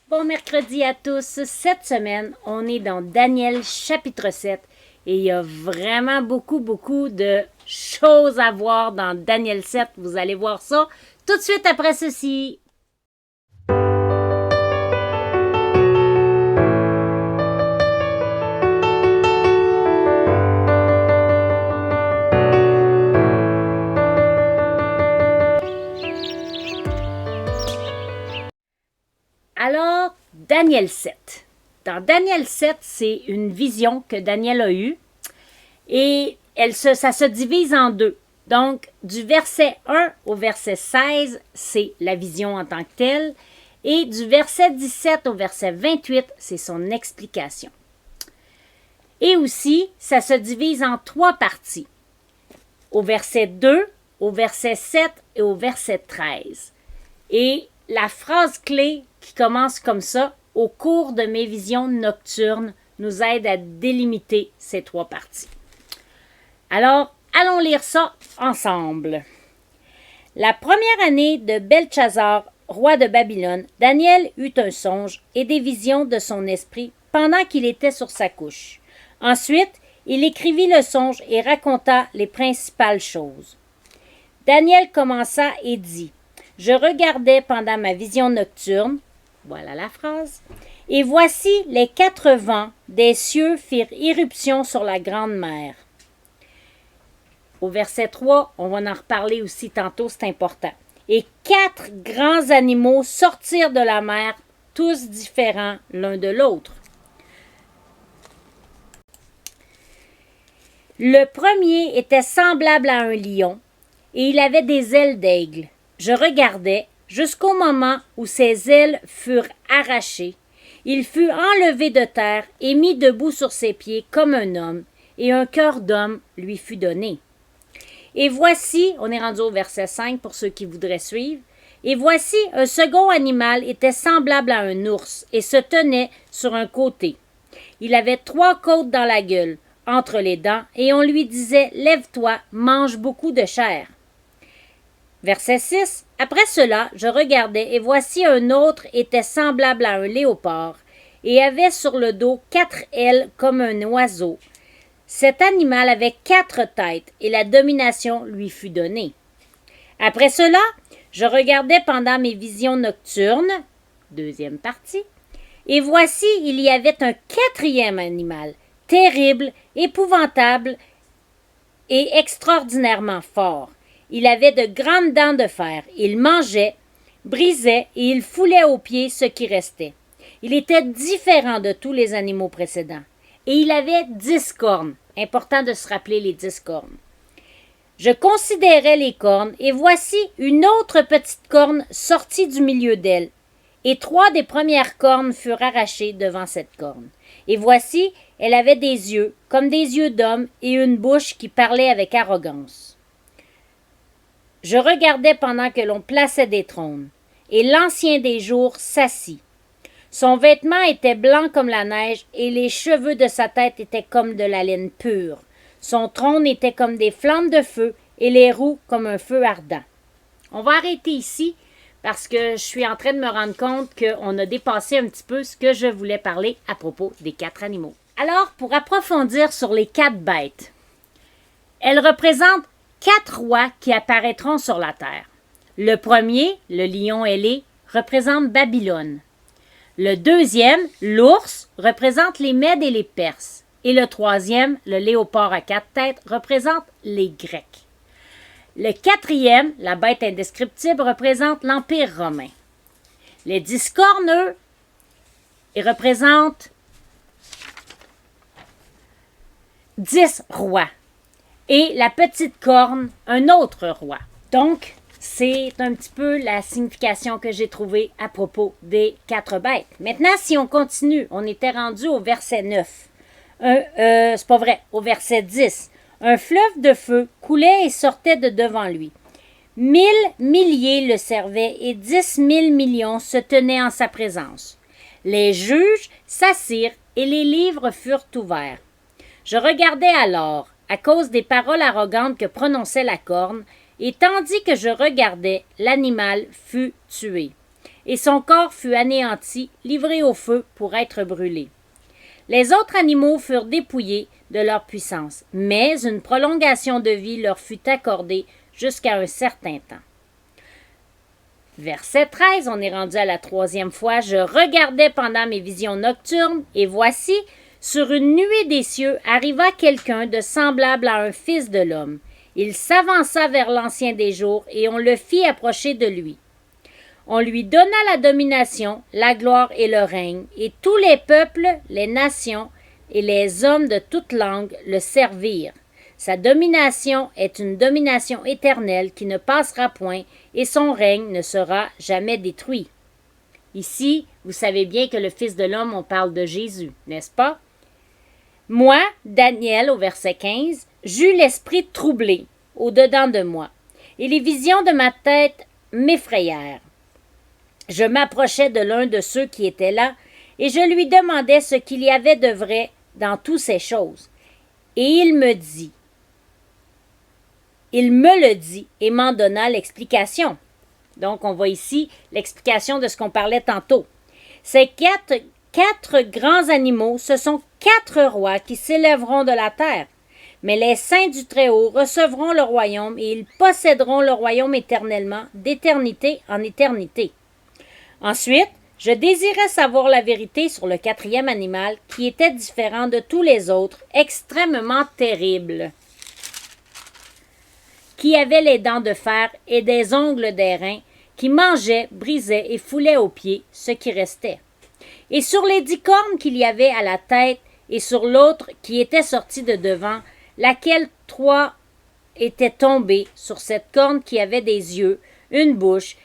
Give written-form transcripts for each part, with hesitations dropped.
Bon mercredi à tous. Cette semaine, on est dans Daniel chapitre 7 et il y a vraiment beaucoup de choses à voir dans Daniel 7. Vous allez voir ça tout de suite après ceci. Alors, Daniel 7. Dans Daniel 7, c'est une vision que Daniel a eue et ça se divise en deux. Donc, du verset 1 au verset 16, c'est la vision en tant que telle, et du verset 17 au verset 28, c'est son explication. Et aussi, ça se divise en trois parties. Au verset 2, au verset 7 et au verset 13. Et la phrase clé qui commence comme ça, au cours de mes visions nocturnes, nous aide à délimiter ces trois parties. Alors, allons lire ça ensemble. La première année de Belchazzar, roi de Babylone, Daniel eut un songe et des visions de son esprit pendant qu'il était sur sa couche. Ensuite, il écrivit le songe et raconta les principales choses. Daniel commença et dit: « Je regardais pendant ma vision nocturne, voilà la phrase, et voici les quatre vents des cieux firent irruption sur la grande mer. » Au verset 3, on va en reparler aussi tantôt, c'est important. Et quatre grands animaux sortirent de la mer, tous différents l'un de l'autre. Le premier était semblable à un lion, et il avait des ailes d'aigle. Je regardais jusqu'au moment où ses ailes furent arrachées. Il fut enlevé de terre et mis debout sur ses pieds comme un homme, et un cœur d'homme lui fut donné. Et voici, on est rendu au verset 5 pour ceux qui voudraient suivre, et voici un second animal était semblable à un ours et se tenait sur un côté. Il avait trois côtes dans la gueule, entre les dents, et on lui disait: « Lève-toi, mange beaucoup de chair. » Verset 6. Après cela, je regardais, et voici un autre était semblable à un léopard, et avait sur le dos quatre ailes comme un oiseau. Cet animal avait quatre têtes, et la domination lui fut donnée. Après cela, je regardais pendant mes visions nocturnes, deuxième partie, et voici, il y avait un quatrième animal, terrible, épouvantable et extraordinairement fort. Il avait de grandes dents de fer. Il mangeait, brisait et il foulait aux pieds ce qui restait. Il était différent de tous les animaux précédents. Et il avait 10 cornes. Important de se rappeler les 10 cornes. Je considérais les cornes, et voici une autre petite corne sortie du milieu d'elle. Et 3 des premières cornes furent arrachées devant cette corne. Et voici, elle avait des yeux, comme des yeux d'homme, et une bouche qui parlait avec arrogance. Je regardais pendant que l'on plaçait des trônes, et l'ancien des jours s'assit. Son vêtement était blanc comme la neige, et les cheveux de sa tête étaient comme de la laine pure. Son trône était comme des flammes de feu, et les roues comme un feu ardent. On va arrêter ici, parce que je suis en train de me rendre compte qu'on a dépassé un petit peu ce que je voulais parler à propos des 4 animaux. Alors, pour approfondir sur les 4 bêtes, elles représentent 4 rois qui apparaîtront sur la terre. Le premier, le lion ailé, représente Babylone. Le deuxième, l'ours, représente les Mèdes et les Perses. Et le troisième, le léopard à 4 têtes, représente les Grecs. Le quatrième, la bête indescriptible, représente l'Empire romain. Les 10 cornes, eux, ils représentent 10 rois. Et la petite corne, un autre roi. Donc, c'est un petit peu la signification que j'ai trouvée à propos des 4 bêtes. Maintenant, si on continue, on était rendu au verset 9. C'est pas vrai, au verset 10. Un fleuve de feu coulait et sortait de devant lui. 1000 milliers le servaient et 10 000 millions se tenaient en sa présence. Les juges s'assirent et les livres furent ouverts. Je regardais alors, à cause des paroles arrogantes que prononçait la corne, et tandis que je regardais, l'animal fut tué. et son corps fut anéanti, livré au feu pour être brûlé. Les autres animaux furent dépouillés de leur puissance, mais une prolongation de vie leur fut accordée jusqu'à un certain temps. Verset 13, on est rendu à la troisième fois. « Je regardais pendant mes visions nocturnes, et voici, sur une nuée des cieux, arriva quelqu'un de semblable à un fils de l'homme. Il s'avança vers l'Ancien des jours, et on le fit approcher de lui. On lui donna la domination, la gloire et le règne, et tous les peuples, les nations et les hommes de toute langue le servirent. Sa domination est une domination éternelle qui ne passera point, et son règne ne sera jamais détruit. » Ici, vous savez bien que le Fils de l'homme, on parle de Jésus, n'est-ce pas? « Moi, Daniel, au verset 15, j'eus l'esprit troublé au-dedans de moi, et les visions de ma tête m'effrayèrent. Je m'approchai de l'un de ceux qui étaient là, et je lui demandai ce qu'il y avait de vrai dans toutes ces choses. Et il me le dit et m'en donna l'explication. » Donc, on voit ici l'explication de ce qu'on parlait tantôt. Ces quatre grands animaux, ce sont 4 rois qui s'élèveront de la terre. Mais les saints du Très-Haut recevront le royaume et ils posséderont le royaume éternellement, d'éternité en éternité. Ensuite, je désirais savoir la vérité sur le 4e animal qui était différent de tous les autres, extrêmement terrible, qui avait les dents de fer et des ongles d'airain, qui mangeait, brisait et foulait aux pieds ce qui restait. Et sur les 10 cornes qu'il y avait à la tête, et sur l'autre qui était sortie de devant, laquelle 3 étaient tombés sur cette corne qui avait des yeux, une bouche,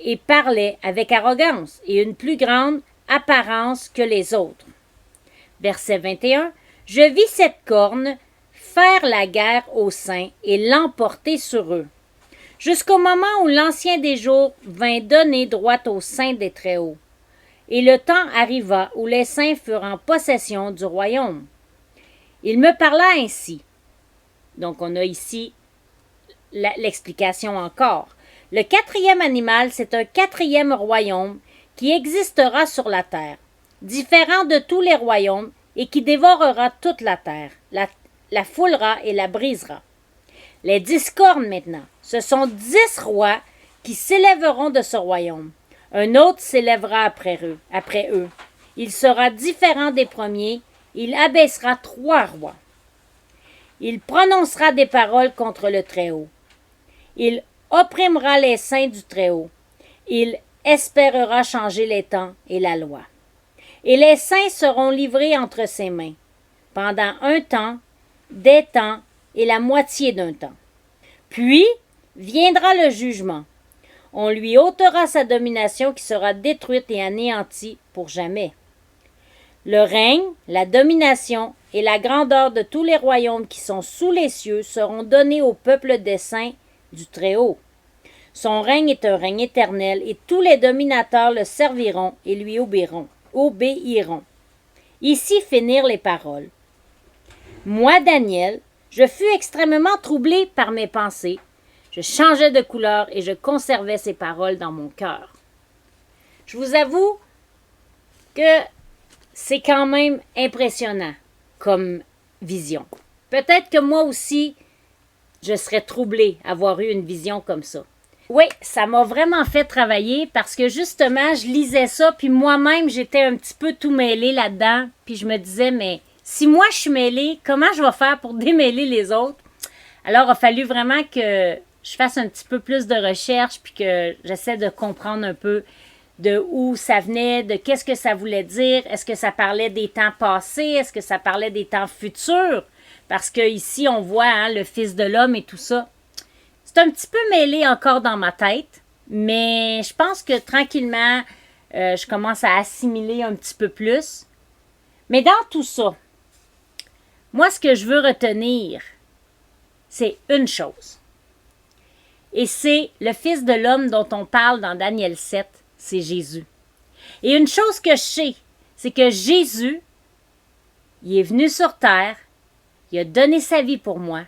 et parlait avec arrogance, et une plus grande apparence que les autres. Verset 21. Je vis cette corne faire la guerre aux saints et l'emporter sur eux, jusqu'au moment où l'Ancien des jours vint donner droit aux saints des Très-Hauts. Et le temps arriva où les saints furent en possession du royaume. Il me parla ainsi. Donc, on a ici l'explication encore. Le 4e animal, c'est un 4e royaume qui existera sur la terre, différent de tous les royaumes et qui dévorera toute la terre, la foulera et la brisera. Les 10 cornes maintenant, ce sont 10 rois qui s'élèveront de ce royaume. Un autre s'élèvera après eux. Il sera différent des premiers, il abaissera 3 rois. Il prononcera des paroles contre le Très-Haut. Il opprimera les saints du Très-Haut. Il espérera changer les temps et la loi. Et les saints seront livrés entre ses mains, pendant un temps, des temps et la moitié d'un temps. Puis viendra le jugement. On lui ôtera sa domination qui sera détruite et anéantie pour jamais. Le règne, la domination et la grandeur de tous les royaumes qui sont sous les cieux seront donnés au peuple des saints du Très-Haut. Son règne est un règne éternel et tous les dominateurs le serviront et lui obéiront. Ici finirent les paroles. Moi, Daniel, je fus extrêmement troublé par mes pensées. Je changeais de couleur et je conservais ces paroles dans mon cœur. Je vous avoue que c'est quand même impressionnant comme vision. Peut-être que moi aussi, je serais troublée d'avoir eu une vision comme ça. Oui, ça m'a vraiment fait travailler parce que justement, je lisais ça, puis moi-même, j'étais un petit peu tout mêlée là-dedans, puis je me disais, mais si moi je suis mêlée, comment je vais faire pour démêler les autres? Alors, il a fallu vraiment que je fasse un petit peu plus de recherche, puis que j'essaie de comprendre un peu de où ça venait, de qu'est-ce que ça voulait dire. Est-ce que ça parlait des temps passés? Est-ce que ça parlait des temps futurs? Parce que ici on voit le Fils de l'homme et tout ça. C'est un petit peu mêlé encore dans ma tête, mais je pense que tranquillement, je commence à assimiler un petit peu plus. Mais dans tout ça, moi, ce que je veux retenir, c'est une chose. Et c'est le Fils de l'homme dont on parle dans Daniel 7, c'est Jésus. Et une chose que je sais, c'est que Jésus, il est venu sur terre, il a donné sa vie pour moi,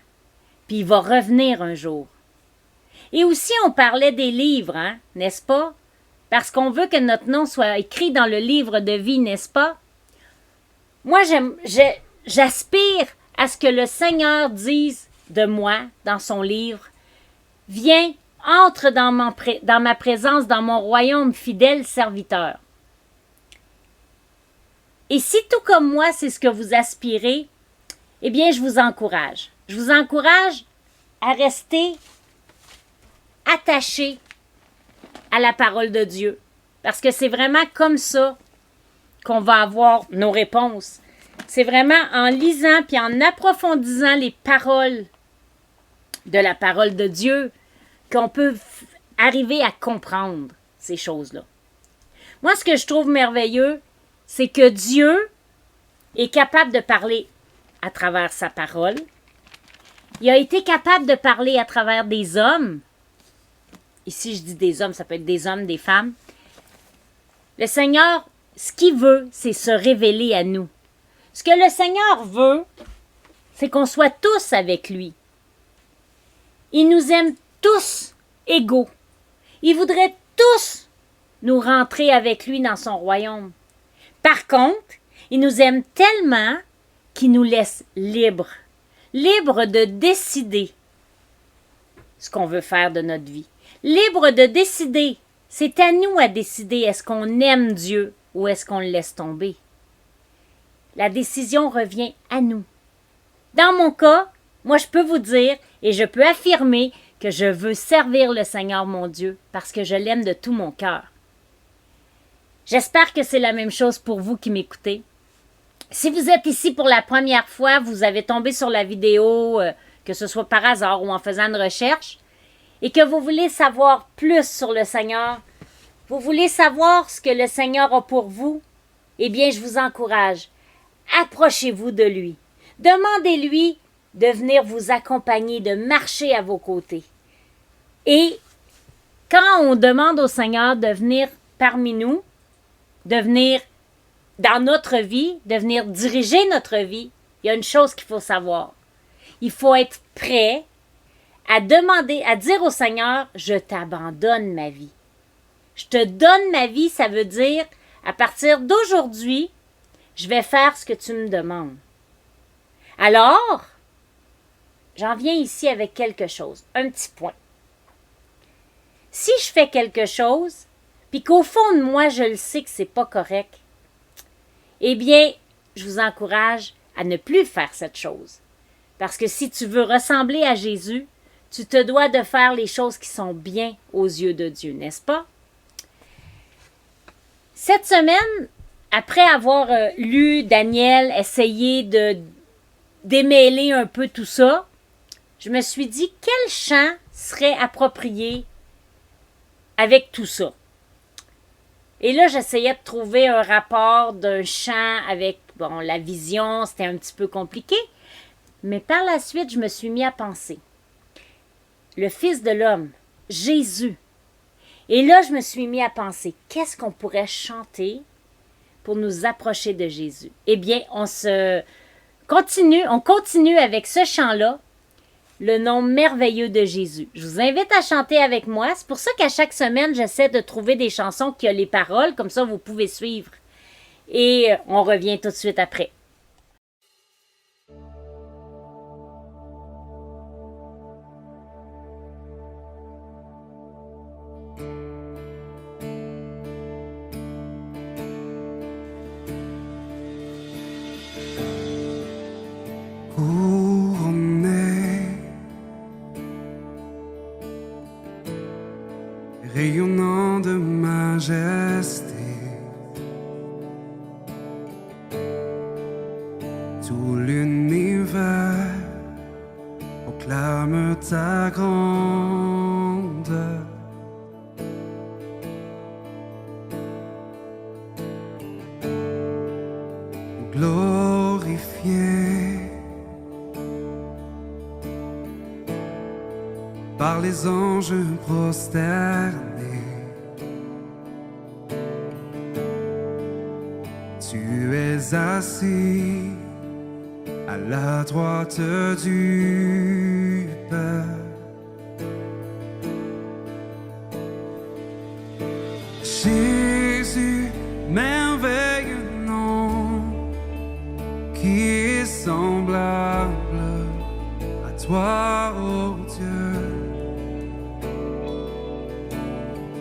puis il va revenir un jour. Et aussi, on parlait des livres, n'est-ce pas? parce qu'on veut que notre nom soit écrit dans le livre de vie, n'est-ce pas? Moi, j'aspire à ce que le Seigneur dise de moi dans son livre, « Viens, entre dans ma présence, dans mon royaume, fidèle serviteur. » Et si tout comme moi, c'est ce que vous aspirez, eh bien, je vous encourage. Je vous encourage à rester attaché à la parole de Dieu. Parce que c'est vraiment comme ça qu'on va avoir nos réponses. C'est vraiment en lisant puis en approfondissant les paroles de la parole de Dieu qu'on peut arriver à comprendre ces choses-là. Moi, ce que je trouve merveilleux, c'est que Dieu est capable de parler à travers sa parole. Il a été capable de parler à travers des hommes. Ici, je dis des hommes, ça peut être des hommes, des femmes. Le Seigneur, ce qu'il veut, c'est se révéler à nous. Ce que le Seigneur veut, c'est qu'on soit tous avec lui. Il nous aime tous égaux. Il voudrait tous nous rentrer avec lui dans son royaume. Par contre, il nous aime tellement qu'il nous laisse libres. Libres de décider ce qu'on veut faire de notre vie. Libres de décider. C'est à nous à décider est-ce qu'on aime Dieu ou est-ce qu'on le laisse tomber. La décision revient à nous. Dans mon cas, moi je peux vous dire et je peux affirmer que je veux servir le Seigneur mon Dieu parce que je l'aime de tout mon cœur. J'espère que c'est la même chose pour vous qui m'écoutez. Si vous êtes ici pour la première fois, vous avez tombé sur la vidéo, que ce soit par hasard ou en faisant une recherche, et que vous voulez savoir plus sur le Seigneur, vous voulez savoir ce que le Seigneur a pour vous, eh bien, je vous encourage. Approchez-vous de lui. Demandez-lui de venir vous accompagner, de marcher à vos côtés. Et quand on demande au Seigneur de venir parmi nous, de venir dans notre vie, de venir diriger notre vie, il y a une chose qu'il faut savoir. Il faut être prêt à demander, à dire au Seigneur, je t'abandonne ma vie. Je te donne ma vie, ça veut dire, à partir d'aujourd'hui, je vais faire ce que tu me demandes. Alors, j'en viens ici avec quelque chose, un petit point. Si je fais quelque chose, puis qu'au fond de moi, je le sais que c'est pas correct, eh bien, je vous encourage à ne plus faire cette chose. Parce que si tu veux ressembler à Jésus, tu te dois de faire les choses qui sont bien aux yeux de Dieu, n'est-ce pas? Cette semaine, après avoir lu Daniel, essayé de démêler un peu tout ça, je me suis dit quel chant serait approprié avec tout ça. Et là, j'essayais de trouver un rapport d'un chant avec la vision, c'était un petit peu compliqué. Mais par la suite, je me suis mis à penser. Le Fils de l'homme, Jésus. Et là, je me suis mis à penser, qu'est-ce qu'on pourrait chanter pour nous approcher de Jésus? Eh bien, on continue avec ce chant-là, le nom merveilleux de Jésus. Je vous invite à chanter avec moi. C'est pour ça qu'à chaque semaine, j'essaie de trouver des chansons qui ont les paroles, comme ça vous pouvez suivre. Et on revient tout de suite après. Rayonnant de majesté, tout l'univers proclame ta grandeur. Glorifié par les anges prosternés, tu es assis à la droite du Père. qui est semblable à toi, ô Dieu.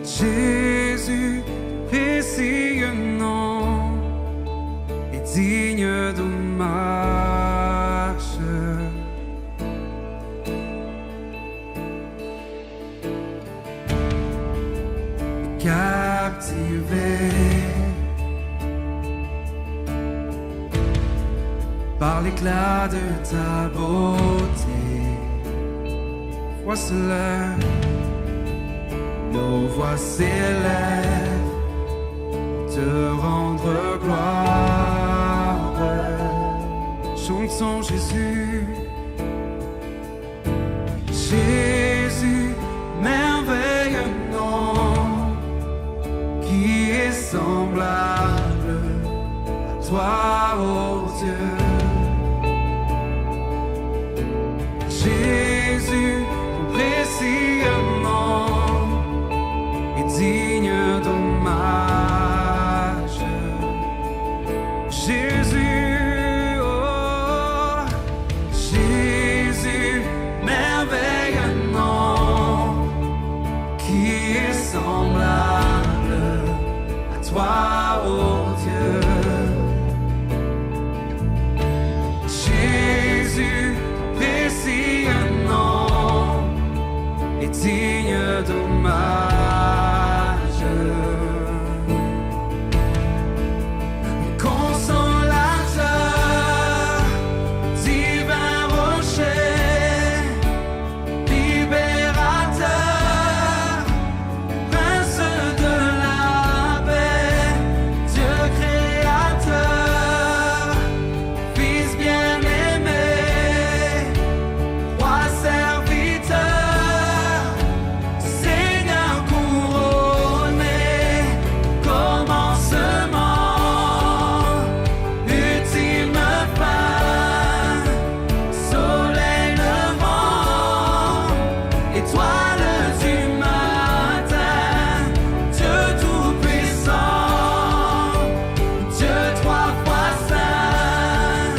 Jésus, précieux nom, est digne d'hommage. Captivé par l'éclat de ta beauté, vois-le, nos voix s'élèvent te rendre gloire. Chantons Jésus, Jésus, merveilleux nom, qui est semblable à toi, ô Dieu. Jésus, ton précieux nom, est digne d'hommage. Jésus, oh, Jésus, merveilleux nom, qui est semblable à toi, ô Dieu. Jésus, précieux nom, est digne d'hommage. Consolateur, divin rocher, libérateur, prince de la paix, Dieu créateur, Fils bien-aimé, roi serviteur, Seigneur couronné, commencement, ultime fin, soleil levant, étoile du matin, Dieu tout-puissant, Dieu trois fois saint,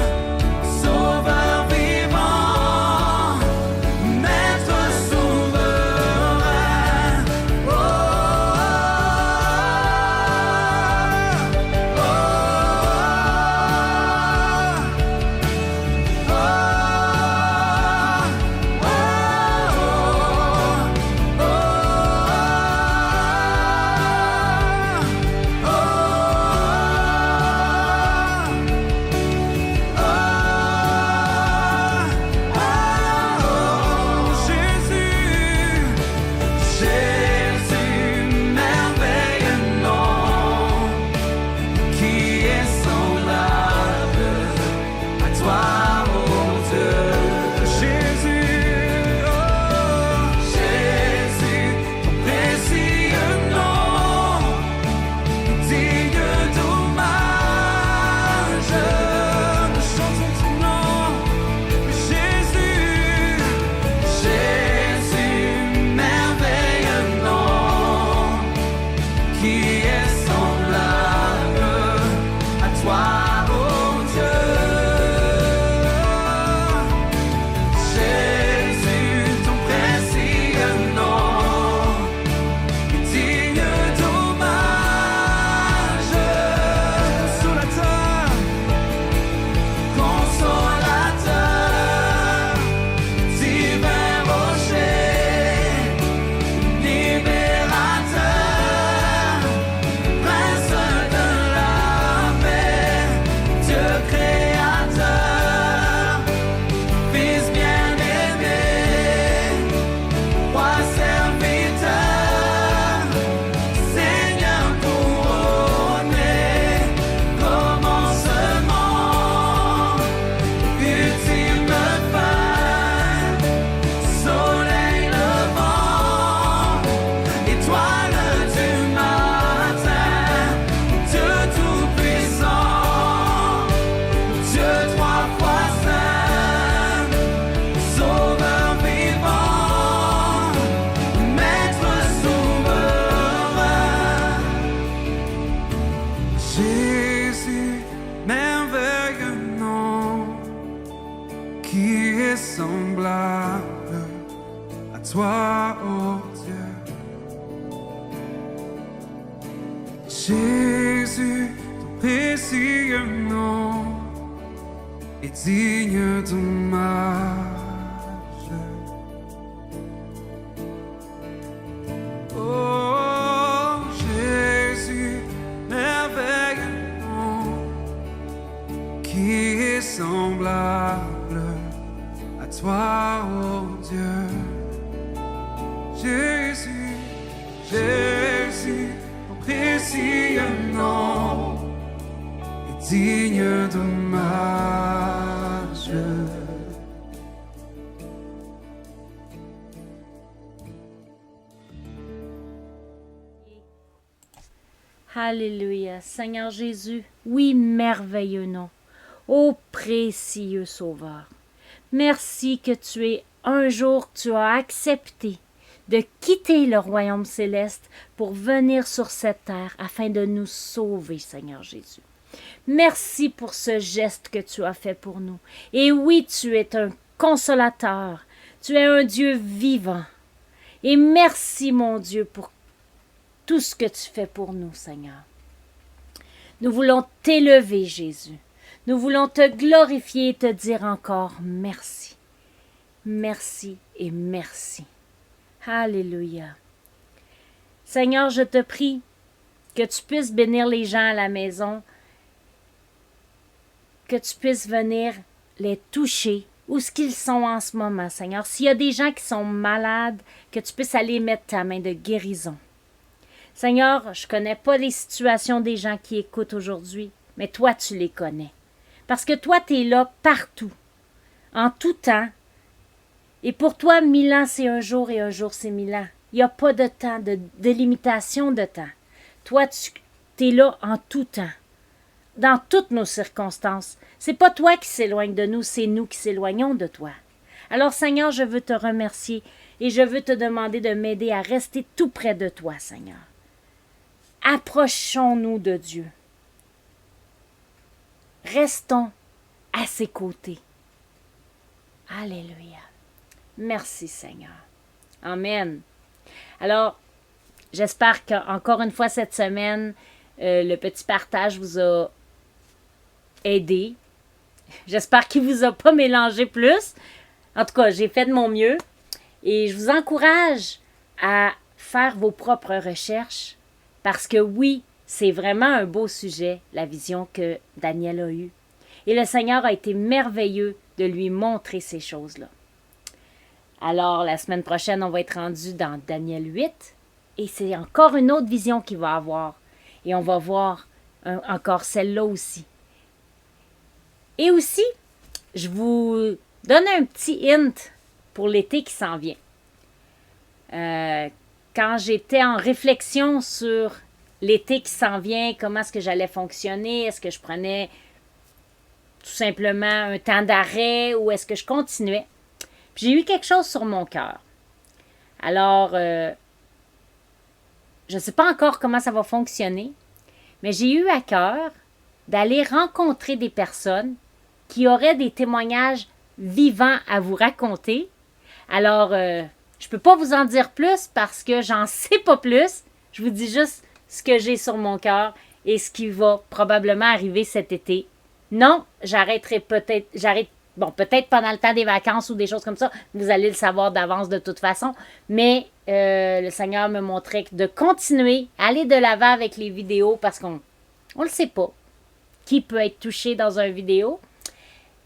sauveur vivant, maître souverain. Oh, oh, oh, Jésus, merveilleux nom, qui est semblable à toi, ô Dieu. Jésus, oh, Jésus, ton précieux nom, digne d'hommage. Nous chantons ton nom, Jésus, Jésus, merveilleux nom, qui est semblable à toi, ô Dieu. Jésus, ton précieux nom, digne d'hommage. Consolateur, divin rocher, libérateur, prince de la paix, Dieu créateur, Fils bien-aimé, roi serviteur, Seigneur couronné, commencement, ultime fin, soleil levant, étoile du matin, Dieu tout-puissant, Dieu trois fois saint, sauveur vivant, maître souverain. Jésus, merveilleux nom, semblable à toi, oh Dieu. Jésus, ton précieux nom est digne d'hommage. Oh Jésus, merveilleux nom qui est semblable à toi, oh Dieu. Jésus, Jésus, ton précieux nom est digne d'hommage. Alléluia. Seigneur Jésus, oui, merveilleux nom. Ô précieux Sauveur, merci que un jour tu as accepté de quitter le royaume céleste pour venir sur cette terre afin de nous sauver, Seigneur Jésus. Merci pour ce geste que tu as fait pour nous. Et oui, tu es un consolateur, tu es un Dieu vivant. Et merci, mon Dieu, pour tout ce que tu fais pour nous, Seigneur. Nous voulons t'élever, Jésus. Nous voulons te glorifier et te dire encore merci. Merci et merci. Alléluia. Seigneur, je te prie que tu puisses bénir les gens à la maison, que tu puisses venir les toucher où ce qu'ils sont en ce moment, Seigneur. S'il y a des gens qui sont malades, que tu puisses aller mettre ta main de guérison. Seigneur, je ne connais pas les situations des gens qui écoutent aujourd'hui, mais toi, tu les connais. Parce que toi, tu es là partout, en tout temps. Et pour toi, 1000 ans, c'est un jour et un jour, c'est 1000 ans. Il n'y a pas de temps, de limitation de temps. Toi, tu es là en tout temps, dans toutes nos circonstances. C'est pas toi qui s'éloigne de nous, c'est nous qui s'éloignons de toi. Alors, Seigneur, je veux te remercier et je veux te demander de m'aider à rester tout près de toi, Seigneur. Approchons-nous de Dieu. Restons à ses côtés. Alléluia. Merci, Seigneur. Amen. Alors, j'espère qu'encore une fois cette semaine, le petit partage vous a aidé. J'espère qu'il ne vous a pas mélangé plus. En tout cas, j'ai fait de mon mieux. Et je vous encourage à faire vos propres recherches parce que oui, c'est vraiment un beau sujet, la vision que Daniel a eue. Et le Seigneur a été merveilleux de lui montrer ces choses-là. Alors, la semaine prochaine, on va être rendu dans Daniel 8 et c'est encore une autre vision qu'il va avoir. Et on va voir encore celle-là aussi. Et aussi, je vous donne un petit hint pour l'été qui s'en vient. Quand j'étais en réflexion sur l'été qui s'en vient, comment est-ce que j'allais fonctionner, est-ce que je prenais tout simplement un temps d'arrêt ou est-ce que je continuais? Puis j'ai eu quelque chose sur mon cœur. Alors, je ne sais pas encore comment ça va fonctionner, mais j'ai eu à cœur d'aller rencontrer des personnes qui auraient des témoignages vivants à vous raconter. Alors, je ne peux pas vous en dire plus parce que j'en sais pas plus. Je vous dis juste ce que j'ai sur mon cœur et ce qui va probablement arriver cet été. Non, j'arrêterai peut-être pendant le temps des vacances ou des choses comme ça. Vous allez le savoir d'avance de toute façon. Mais le Seigneur me montrait de continuer, aller de l'avant avec les vidéos parce qu'on ne le sait pas. Qui peut être touché dans une vidéo?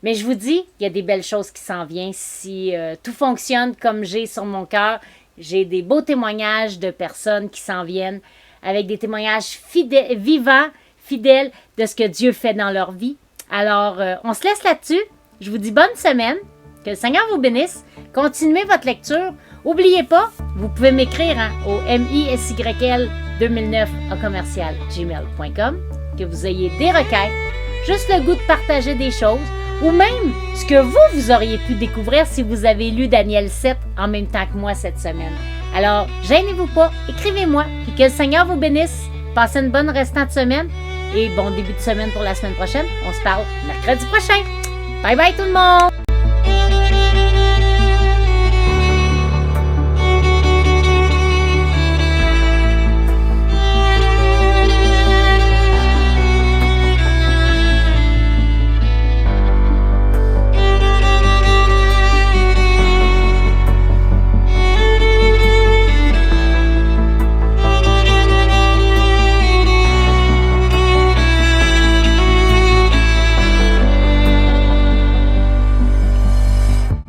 Mais je vous dis, il y a des belles choses qui s'en viennent. Si tout fonctionne comme j'ai sur mon cœur, j'ai des beaux témoignages de personnes qui s'en viennent avec des témoignages vivants, fidèles de ce que Dieu fait dans leur vie. Alors, on se laisse là-dessus. Je vous dis bonne semaine. Que le Seigneur vous bénisse. Continuez votre lecture. N'oubliez pas, vous pouvez m'écrire au misy2009@gmail.com que vous ayez des requêtes, juste le goût de partager des choses ou même ce que vous auriez pu découvrir si vous avez lu Daniel 7 en même temps que moi cette semaine. Alors, gênez-vous pas, écrivez-moi, puis que le Seigneur vous bénisse. Passez une bonne restante de semaine et bon début de semaine pour la semaine prochaine. On se parle mercredi prochain. Bye bye tout le monde!